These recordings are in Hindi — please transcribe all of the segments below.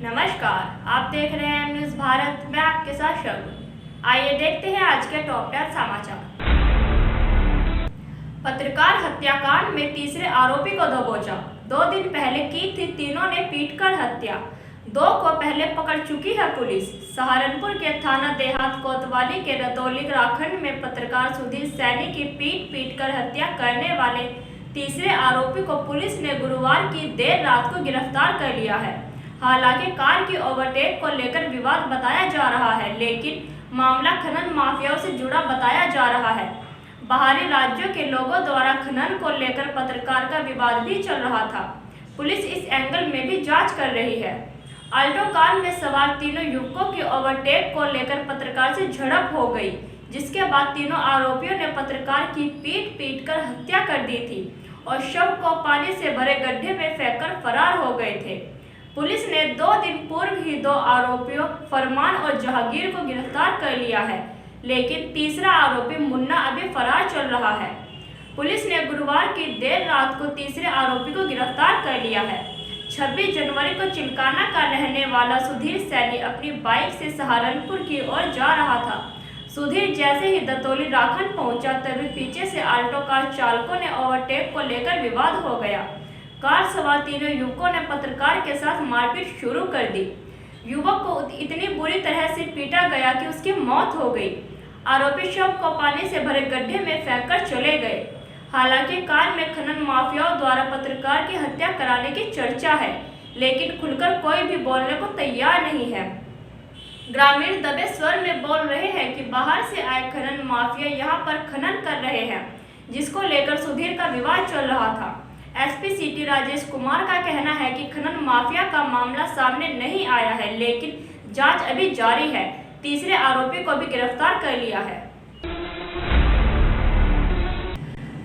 नमस्कार, आप देख रहे हैं न्यूज़ भारत। मैं आपके साथ शगुन। आइए देखते हैं आज के टॉप 10 समाचार। पत्रकार हत्याकांड में तीसरे आरोपी को दबोचा। 2 दिन पहले की थी तीनों ने पीटकर हत्या। 2 को पहले पकड़ चुकी है पुलिस। सहारनपुर के थाना देहात कोतवाली के रतौली राखंड में पत्रकार सुधीर सैनी की पीट कर हत्या करने वाले तीसरे आरोपी को पुलिस ने गुरुवार की देर रात को गिरफ्तार कर लिया है। हालांकि कार की ओवरटेक को लेकर विवाद बताया जा रहा है, लेकिन मामला खनन माफियाओं से जुड़ा बताया जा रहा है। बाहरी राज्यों के लोगों द्वारा खनन को लेकर पत्रकार का विवाद भी चल रहा था। पुलिस इस एंगल में भी जांच कर रही है। अल्टो कार में सवार तीनों युवकों की ओवरटेक को लेकर पत्रकार से झड़प हो गई, जिसके बाद तीनों आरोपियों ने पत्रकार की पीट कर हत्या कर दी थी और शव को पानी से भरे गड्ढे में फेंककर फरार हो गए थे। पुलिस ने 2 दिन पूर्व ही 2 आरोपियों फरमान और जहांगीर को गिरफ्तार कर लिया है, लेकिन तीसरा आरोपी मुन्ना अभी फरार चल रहा है। पुलिस ने गुरुवार की देर रात को तीसरे आरोपी को गिरफ्तार कर लिया है। 26 जनवरी को चिल्काना का रहने वाला सुधीर सैनी अपनी बाइक से सहारनपुर की ओर जा रहा था। सुधीर जैसे ही दतौली राखंड पहुंचा, तभी पीछे से आल्टो कार चालकों ने ओवरटेक को लेकर विवाद हो गया। कार सवार तीनों युवकों ने पत्रकार के साथ मारपीट शुरू कर दी। युवक को इतनी बुरी तरह से पीटा गया कि उसकी मौत हो गई। आरोपी शव को पानी से भरे गड्ढे में फेंककर चले गए। हालांकि कार में खनन माफियाओं द्वारा पत्रकार की हत्या कराने की चर्चा है, लेकिन खुलकर कोई भी बोलने को तैयार नहीं है। ग्रामीण दबे स्वर में बोल रहे हैं कि बाहर से आए खनन माफिया यहां पर खनन कर रहे हैं, जिसको लेकर सुधीर का विवाद चल रहा था। एसपी सिटी राजेश कुमार का कहना है कि खनन माफिया का मामला सामने नहीं आया है, लेकिन जांच अभी जारी है। तीसरे आरोपी को भी गिरफ्तार कर लिया है।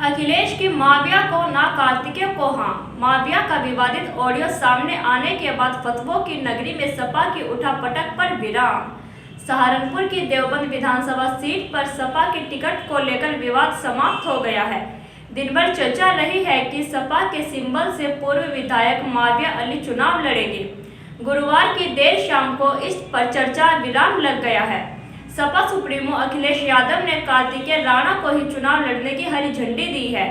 अखिलेश की माविया को ना कार्तिकेय को हां। माविया का विवादित ऑडियो सामने आने के बाद फतवों की नगरी में सपा की उठापटक पर विराम। सहारनपुर की देवबंद विधानसभा सीट पर सपा की टिकट को लेकर विवाद समाप्त हो गया है। दिन भर चर्चा रही है कि सपा के सिंबल से पूर्व विधायक माविया अली चुनाव लड़ेंगे। गुरुवार की देर शाम को इस पर चर्चा विराम लग गया है। सपा सुप्रीमो अखिलेश यादव ने कार्तिकेय राणा को ही चुनाव लड़ने की हरी झंडी दी है।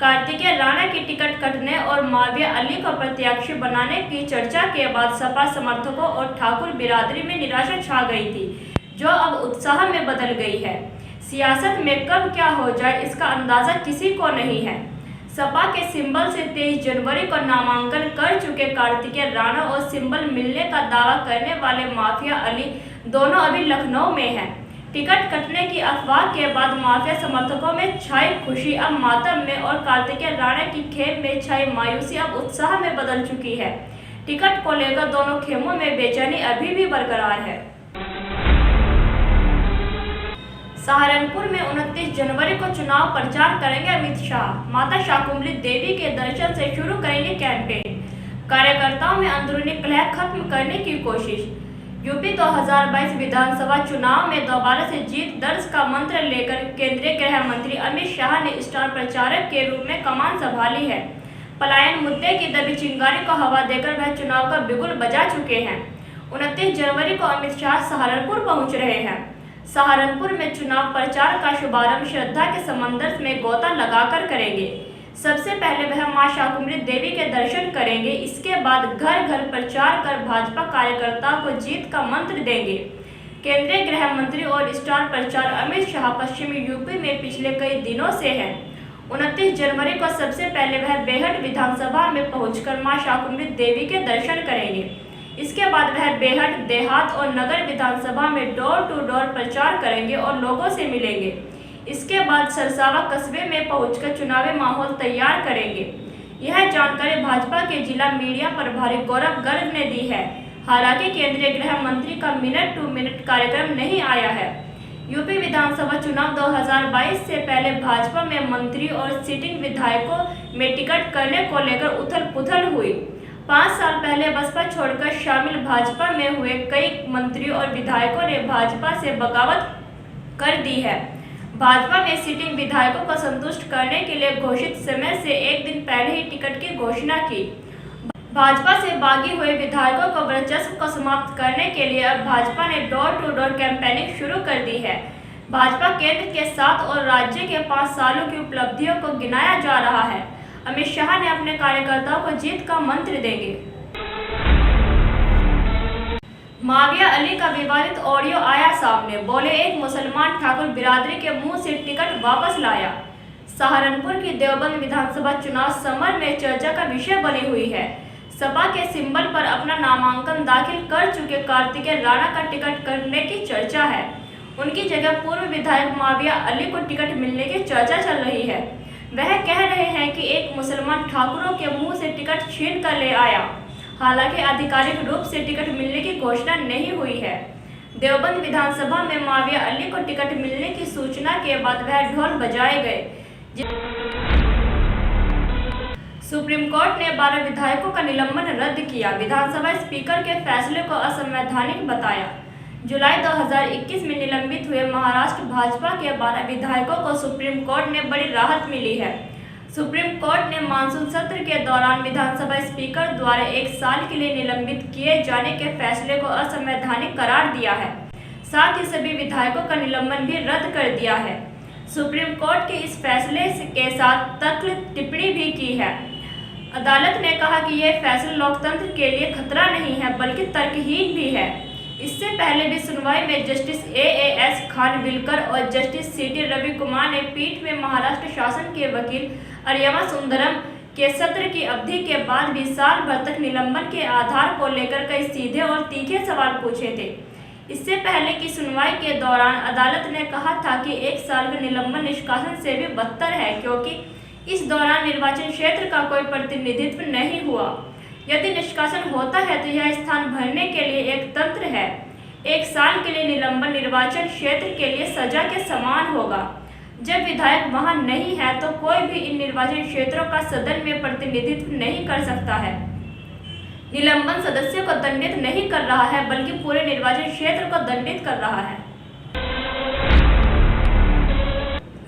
कार्तिकेय राणा की टिकट कटने और माविया अली को प्रत्याशी बनाने की चर्चा के बाद सपा समर्थकों और ठाकुर बिरादरी में निराशा छा गई थी, जो अब उत्साह में बदल गई है। सियासत में कब क्या हो जाए, इसका अंदाजा किसी को नहीं है। सपा के सिंबल से 23 जनवरी को नामांकन कर चुके कार्तिकेय राणा और सिंबल मिलने का दावा करने वाले माफिया अली दोनों अभी लखनऊ में हैं। टिकट कटने की अफवाह के बाद माफिया समर्थकों में छाई खुशी अब मातम में और कार्तिकेय राणा की खेम में छाई मायूसी अब उत्साह में बदल चुकी है। टिकट को लेकर दोनों खेमों में बेचैनी अभी भी बरकरार है। सहारनपुर में 29 जनवरी को चुनाव प्रचार करेंगे अमित शाह। माता शाकुंभरी देवी के दर्शन से शुरू करेंगे कैंपेन। कार्यकर्ताओं में अंदरूनी कलह खत्म करने की कोशिश। यूपी 2022 विधानसभा चुनाव में दोबारा से जीत दर्ज का मंत्र लेकर केंद्रीय गृह मंत्री अमित शाह ने स्टार प्रचारक के रूप में कमान संभाली है। पलायन मुद्दे की दबी चिंगारी को हवा देकर वह चुनाव का बिगुल बजा चुके हैं। 29 जनवरी को अमित शाह सहारनपुर पहुंच रहे हैं। सहारनपुर में चुनाव प्रचार का शुभारंभ श्रद्धा के समंदर में गोता लगाकर करेंगे। सबसे पहले वह मां शाकुंभरी देवी के दर्शन करेंगे। इसके बाद घर घर प्रचार कर भाजपा कार्यकर्ताओं को जीत का मंत्र देंगे। केंद्रीय गृह मंत्री और स्टार प्रचारक अमित शाह पश्चिमी यूपी में पिछले कई दिनों से हैं। 29 जनवरी को सबसे पहले वह बेहट विधानसभा में पहुंचकर मां शाकुंभरी देवी के दर्शन करेंगे। इसके बाद वह बेहट, देहात और नगर विधानसभा में डोर टू डोर प्रचार करेंगे और लोगों से मिलेंगे। इसके बाद सरसावा कस्बे में पहुंचकर चुनावी माहौल तैयार करेंगे। यह जानकारी भाजपा के जिला मीडिया प्रभारी गौरव गर्ग ने दी है। हालांकि केंद्रीय गृह मंत्री का मिनट टू मिनट कार्यक्रम नहीं आया है। यूपी विधानसभा चुनाव 2022 से पहले भाजपा में मंत्री और सिटिंग विधायकों में टिकट करने को लेकर उथल पुथल हुई। 5 साल पहले बसपा छोड़कर शामिल भाजपा में हुए कई मंत्रियों और विधायकों ने भाजपा से बगावत कर दी है। भाजपा ने सिटिंग विधायकों को संतुष्ट करने के लिए घोषित समय से एक दिन पहले ही टिकट की घोषणा की। भाजपा से बागी हुए विधायकों को वर्चस्व को समाप्त करने के लिए अब भाजपा ने डोर टू डोर कैंपेनिंग शुरू कर दी है। भाजपा केंद्र के 7 और राज्य के 5 सालों की उपलब्धियों को गिनाया जा रहा है। अमित शाह ने अपने कार्यकर्ताओं को जीत का मंत्र देंगे। माविया अली का विवादित ऑडियो आया सामने, बोले एक मुसलमान ठाकुर बिरादरी के मुंह से टिकट वापस लाया। सहारनपुर की देवबंद विधानसभा चुनाव समर में चर्चा का विषय बनी हुई है। सपा के सिंबल पर अपना नामांकन दाखिल कर चुके कार्तिकेय राणा का टिकट कटने की चर्चा है। उनकी जगह पूर्व विधायक माविया अली को टिकट मिलने की चर्चा चल रही है। वह कह रहे हैं कि एक मुसलमान ठाकुरों के मुंह से टिकट छीन कर ले आया। हालांकि आधिकारिक रूप से टिकट मिलने की घोषणा नहीं हुई है। देवबंद विधानसभा में माविया अली को टिकट मिलने की सूचना के बाद वह ढोल बजाए गए। सुप्रीम कोर्ट ने 12 विधायकों का निलंबन रद्द किया। विधानसभा स्पीकर के फैसले को असंवैधानिक बताया। जुलाई 2021 में निलंबित हुए महाराष्ट्र भाजपा के 12 विधायकों को सुप्रीम कोर्ट ने बड़ी राहत मिली है। सुप्रीम कोर्ट ने मानसून सत्र के दौरान विधानसभा स्पीकर द्वारा 1 साल के लिए निलंबित किए जाने के फैसले को असंवैधानिक करार दिया है। साथ ही सभी विधायकों का निलंबन भी रद्द कर दिया है। सुप्रीम कोर्ट के इस फैसले के साथ तख्त टिप्पणी भी की है। अदालत ने कहा कि यह फैसला लोकतंत्र के लिए खतरा नहीं है बल्कि तर्कहीन भी है। इससे पहले भी सुनवाई में जस्टिस AAS खानविलकर और जस्टिस CT रवि कुमार ने पीठ में महाराष्ट्र शासन के वकील अर्यमा सुंदरम के सत्र की अवधि के बाद भी साल भर तक निलंबन के आधार को लेकर कई सीधे और तीखे सवाल पूछे थे। इससे पहले की सुनवाई के दौरान अदालत ने कहा था कि 1 साल का निलंबन निष्कासन से भी बदतर है, क्योंकि इस दौरान निर्वाचन क्षेत्र का कोई प्रतिनिधित्व नहीं हुआ। यदि निष्कासन होता है तो यह स्थान भरने के लिए एक तंत्र है। 1 साल के लिए निलंबन निर्वाचन क्षेत्र के लिए सजा के समान होगा। जब विधायक वहां नहीं है तो कोई भी इन निर्वाचन क्षेत्रों का सदन में प्रतिनिधित्व नहीं कर सकता है। निलंबन सदस्यों को दंडित नहीं कर रहा है बल्कि पूरे निर्वाचन क्षेत्र को दंडित कर रहा है।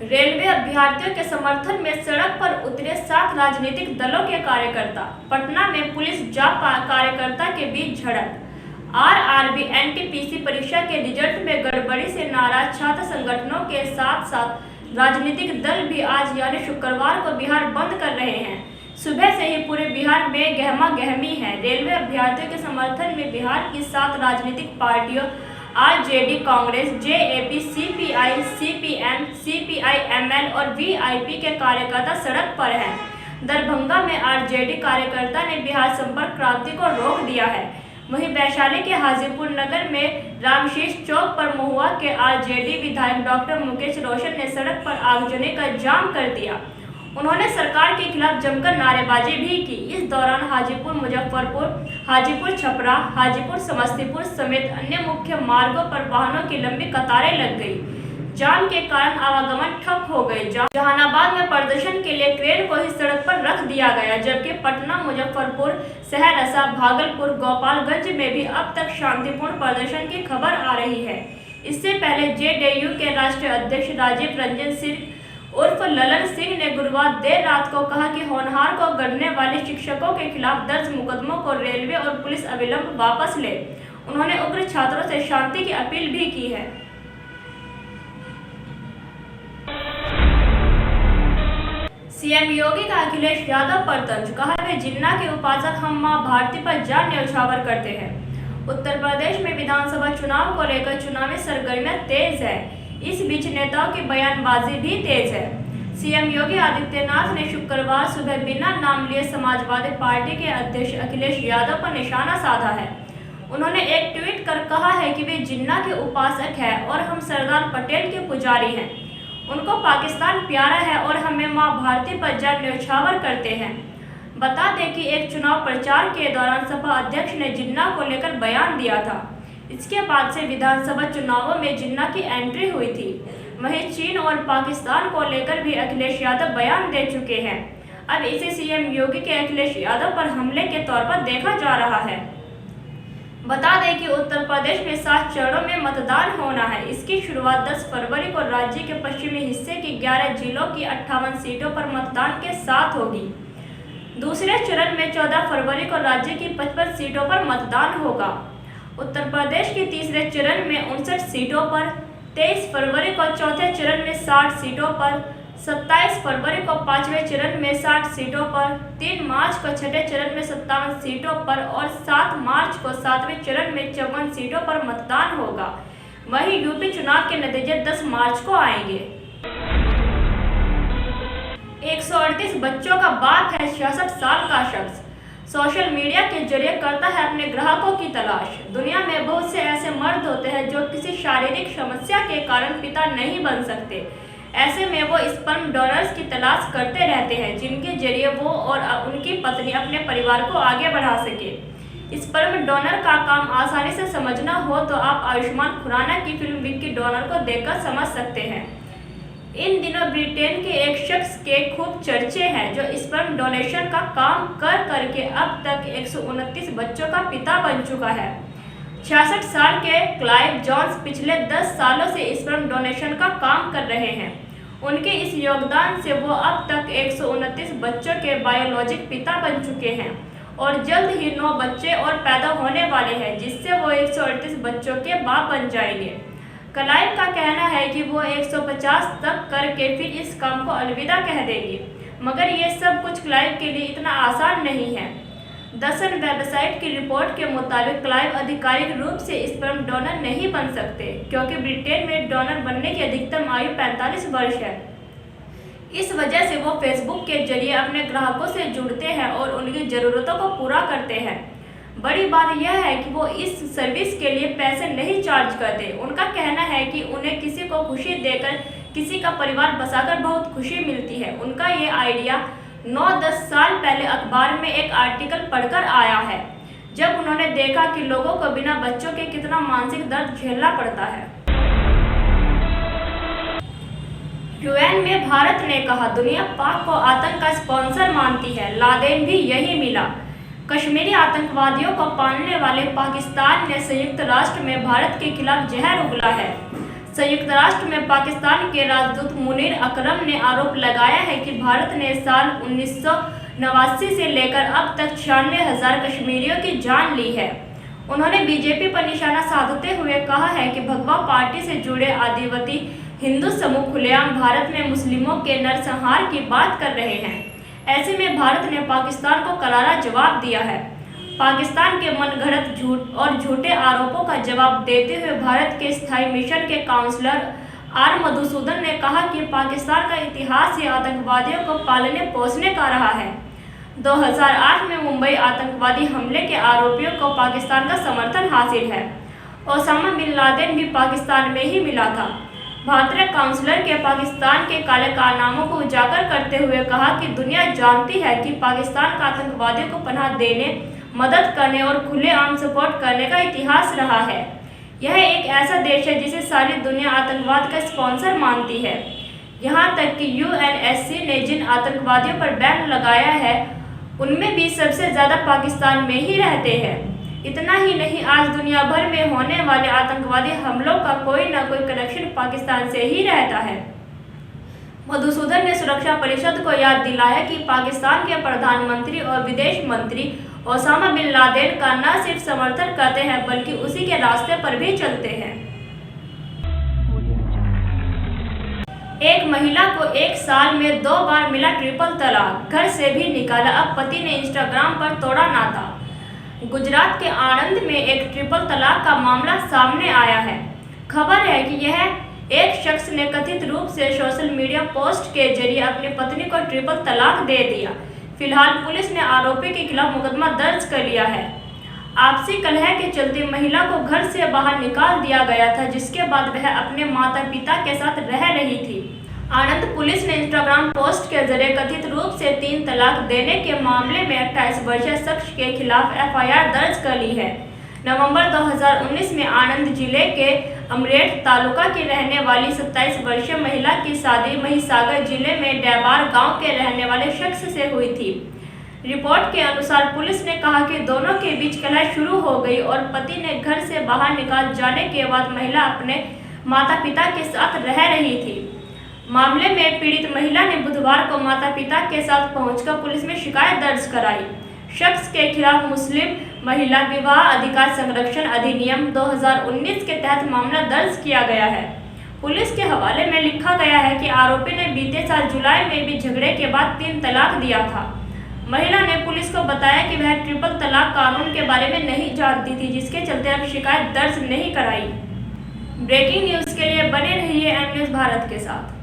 रेलवे अभ्यर्थियों के समर्थन में सड़क पर उतरे 7 राजनीतिक दलों के कार्यकर्ता। पटना में पुलिस जाप कार्यकर्ता के बीच झड़प। RRB NTPC परीक्षा के रिजल्ट में गड़बड़ी से नाराज छात्र संगठनों के साथ साथ राजनीतिक दल भी आज यानी शुक्रवार को बिहार बंद कर रहे हैं। सुबह से ही पूरे बिहार में गहमा गहमी है। रेलवे अभ्यर्थियों के समर्थन में बिहार की 7 राजनीतिक पार्टियों RJD, Congress, JAP, CPI, CPM, CPI-ML और VIP के कार्यकर्ता सड़क पर हैं। दरभंगा में RJD कार्यकर्ता ने बिहार संपर्क क्रांति को रोक दिया है। वहीं वैशाली के हाजीपुर नगर में रामशीष चौक पर महुआ के RJD विधायक डॉक्टर मुकेश रोशन ने सड़क पर आगजनी का जाम कर दिया। उन्होंने सरकार के खिलाफ जमकर नारेबाजी भी की। इस दौरान हाजीपुर मुजफ्फरपुर, हाजीपुर छपरा, हाजीपुर समस्तीपुर समेत अन्य मुख्य मार्गों पर वाहनों की लंबी कतारें लग गई। जाम के कारण आवागमन ठप हो गए। जहानाबाद में प्रदर्शन के लिए क्रेन को ही सड़क पर रख दिया गया, जबकि पटना, मुजफ्फरपुर, सहरसा, भागलपुर, गोपालगंज में भी अब तक शांतिपूर्ण प्रदर्शन की खबर आ रही है। इससे पहले JDU के राष्ट्रीय अध्यक्ष राजीव रंजन सिंह उर्फ ललन सिंह ने गुरुवार देर रात को कहा कि होनहार को गढ़ने वाले शिक्षकों के खिलाफ दर्ज मुकदमों को रेलवे और पुलिस अविलंब वापस ले। उन्होंने उग्र छात्रों से शांति की अपील भी की है। CM योगी का अखिलेश यादव पर तंज, कहा वे जिन्ना के उपासक, हम मां भारती पर जान न्यौछावर करते हैं। उत्तर प्रदेश में विधानसभा चुनाव को लेकर चुनावी सरगर्मियां तेज है। इस बीच नेताओं की बयानबाजी भी तेज है। CM योगी आदित्यनाथ ने शुक्रवार सुबह बिना नाम लिए समाजवादी पार्टी के अध्यक्ष अखिलेश यादव पर निशाना साधा है। उन्होंने एक ट्वीट कर कहा है कि वे जिन्ना के उपासक हैं और हम सरदार पटेल के पुजारी हैं। उनको पाकिस्तान प्यारा है और हमें मां भारती पर जान न्यौछावर करते हैं। बता दें कि एक चुनाव प्रचार के दौरान सपा अध्यक्ष ने जिन्ना को लेकर बयान दिया था। इसके बाद से विधानसभा चुनावों में जिन्ना की एंट्री हुई थी। वहीं चीन और पाकिस्तान को लेकर भी अखिलेश यादव बयान दे चुके हैं। अब इसे CM योगी के अखिलेश यादव पर हमले के तौर पर देखा जा रहा है। बता दें कि उत्तर प्रदेश में 7 चरणों में मतदान होना है। इसकी शुरुआत 10 फरवरी को राज्य के पश्चिमी हिस्से की 11 जिलों की 58 सीटों पर मतदान के साथ होगी। दूसरे चरण में 14 फरवरी को राज्य की 55 सीटों पर मतदान होगा। उत्तर प्रदेश के तीसरे चरण में 59 सीटों पर, 23 फरवरी को चौथे चरण में 60 सीटों पर, 27 फरवरी को पांचवें चरण में 60 सीटों पर, 3 मार्च को छठे चरण में 57 सीटों पर और 7 मार्च को सातवें चरण में 54 सीटों पर मतदान होगा। वहीं यूपी चुनाव के नतीजे 10 मार्च को आएंगे। 138 बच्चों का बाप है 66 साल का शख्स, सोशल मीडिया के जरिए करता है अपने ग्राहकों की तलाश। दुनिया में बहुत से ऐसे मर्द होते हैं जो किसी शारीरिक समस्या के कारण पिता नहीं बन सकते। ऐसे में वो स्पर्म डोनर्स की तलाश करते रहते हैं जिनके जरिए वो और उनकी पत्नी अपने परिवार को आगे बढ़ा सके। स्पर्म डोनर का काम आसानी से समझना हो तो आप आयुष्मान खुराना की फिल्म विक्की डोनर को देखकर समझ सकते हैं। इन दिनों ब्रिटेन के एक शख्स के खूब चर्चे हैं जो स्पर्म डोनेशन का काम कर करके अब तक 129 बच्चों का पिता बन चुका है। 66 साल के क्लाइव जॉन्स पिछले 10 सालों से स्पर्म डोनेशन का काम कर रहे हैं। उनके इस योगदान से वो अब तक 129 बच्चों के बायोलॉजिक पिता बन चुके हैं और जल्द ही 9 बच्चे और पैदा होने वाले हैं जिससे वो 138 बच्चों के बाप बन जाएंगे। क्लाइव का कहना है कि वो 150 तक करके फिर इस काम को अलविदा कह देंगे, मगर ये सब कुछ क्लाइव के लिए इतना आसान नहीं है। दसन वेबसाइट की रिपोर्ट के मुताबिक क्लाइव आधिकारिक रूप से स्पर्म डोनर नहीं बन सकते क्योंकि ब्रिटेन में डोनर बनने की अधिकतम आयु 45 वर्ष है। इस वजह से वो फेसबुक के जरिए अपने ग्राहकों से जुड़ते हैं और उनकी ज़रूरतों को पूरा करते हैं। बड़ी बात यह है कि वो इस सर्विस के लिए पैसे नहीं चार्ज करते। उनका कहना है कि उन्हें किसी को खुशी देकर किसी का परिवार बसाकर बहुत खुशी मिलती है। उनका ये आइडिया 9-10 साल पहले अखबार में एक आर्टिकल पढ़कर आया है जब उन्होंने देखा कि लोगों को बिना बच्चों के कितना मानसिक दर्द झेलना पड़ता है। यूएन में भारत ने कहा दुनिया पाक को आतंक का स्पॉन्सर मानती है, लादेन भी यही मिला। कश्मीरी आतंकवादियों को पालने वाले पाकिस्तान ने संयुक्त राष्ट्र में भारत के खिलाफ जहर उगला है। संयुक्त राष्ट्र में पाकिस्तान के राजदूत मुनीर अकरम ने आरोप लगाया है कि भारत ने साल 1989 से लेकर अब तक 96,000 कश्मीरियों की जान ली है। उन्होंने बीजेपी पर निशाना साधते हुए कहा है कि भगवा पार्टी से जुड़े आदिवासी हिंदू समूह खुलेआम भारत में मुस्लिमों के नरसंहार की बात कर रहे हैं। ऐसे में भारत ने पाकिस्तान को करारा जवाब दिया है। पाकिस्तान के मनगढ़ंत झूठ और झूठे आरोपों का जवाब देते हुए भारत के स्थायी मिशन के काउंसलर आर मधुसूदन ने कहा कि पाकिस्तान का इतिहास ही आतंकवादियों को पालने पोसने का रहा है। 2008 में मुंबई आतंकवादी हमले के आरोपियों को पाकिस्तान का समर्थन हासिल है। ओसामा बिन लादेन भी पाकिस्तान में ही मिला था। भारतीय काउंसलर के पाकिस्तान के काले कारनामों को उजागर करते हुए कहा कि दुनिया जानती है कि पाकिस्तान का आतंकवादियों को पनाह देने, मदद करने और खुलेआम सपोर्ट करने का इतिहास रहा है। यह एक ऐसा देश है जिसे सारी दुनिया आतंकवाद का स्पॉन्सर मानती है। यहाँ तक कि यूएनएससी ने जिन आतंकवादियों पर बैन लगाया है उनमें भी सबसे ज़्यादा पाकिस्तान में ही रहते हैं। इतना ही नहीं, आज दुनिया भर में होने वाले आतंकवादी हमलों का कोई न कोई कनेक्शन पाकिस्तान से ही रहता है। मधुसूदन ने सुरक्षा परिषद को याद दिलाया कि पाकिस्तान के प्रधानमंत्री और विदेश मंत्री ओसामा बिन लादेन का न सिर्फ समर्थन करते हैं बल्कि उसी के रास्ते पर भी चलते हैं। एक महिला को एक साल में 2 बार मिला ट्रिपल तलाक, घर से भी निकाला, अब पति ने इंस्टाग्राम पर तोड़ा नाता। गुजरात के आणंद में एक ट्रिपल तलाक का मामला सामने आया है। खबर है कि यह एक शख्स ने कथित रूप से सोशल मीडिया पोस्ट के जरिए अपनी पत्नी को ट्रिपल तलाक दे दिया। फिलहाल पुलिस ने आरोपी के खिलाफ मुकदमा दर्ज कर लिया है। आपसी कलह के चलते महिला को घर से बाहर निकाल दिया गया था, जिसके बाद वह अपने माता पिता के साथ रह रही थी। आणंद पुलिस ने इंस्टाग्राम पोस्ट के जरिए कथित रूप से 3 तलाक देने के मामले में 28 वर्षीय शख्स के खिलाफ एफआईआर दर्ज कर ली है। नवंबर 2019 में आणंद जिले के अमरेठ तालुका की रहने वाली 27 वर्षीय महिला की शादी महिसागर जिले में डैबार गांव के रहने वाले शख्स से हुई थी। रिपोर्ट के अनुसार पुलिस ने कहा कि दोनों के बीच कलह शुरू हो गई और पति ने घर से बाहर निकाल जाने के बाद महिला अपने माता पिता के साथ रह रही थी। मामले में पीड़ित महिला ने बुधवार को माता पिता के साथ पहुंचकर पुलिस में शिकायत दर्ज कराई। शख्स के खिलाफ मुस्लिम महिला विवाह अधिकार संरक्षण अधिनियम 2019 के तहत मामला दर्ज किया गया है। पुलिस के हवाले में लिखा गया है कि आरोपी ने बीते साल जुलाई में भी झगड़े के बाद 3 तलाक दिया था। महिला ने पुलिस को बताया कि वह ट्रिपल तलाक कानून के बारे में नहीं जानती थी, जिसके चलते अब शिकायत दर्ज नहीं कराई। ब्रेकिंग न्यूज के लिए बने रहिए एम न्यूज भारत के साथ।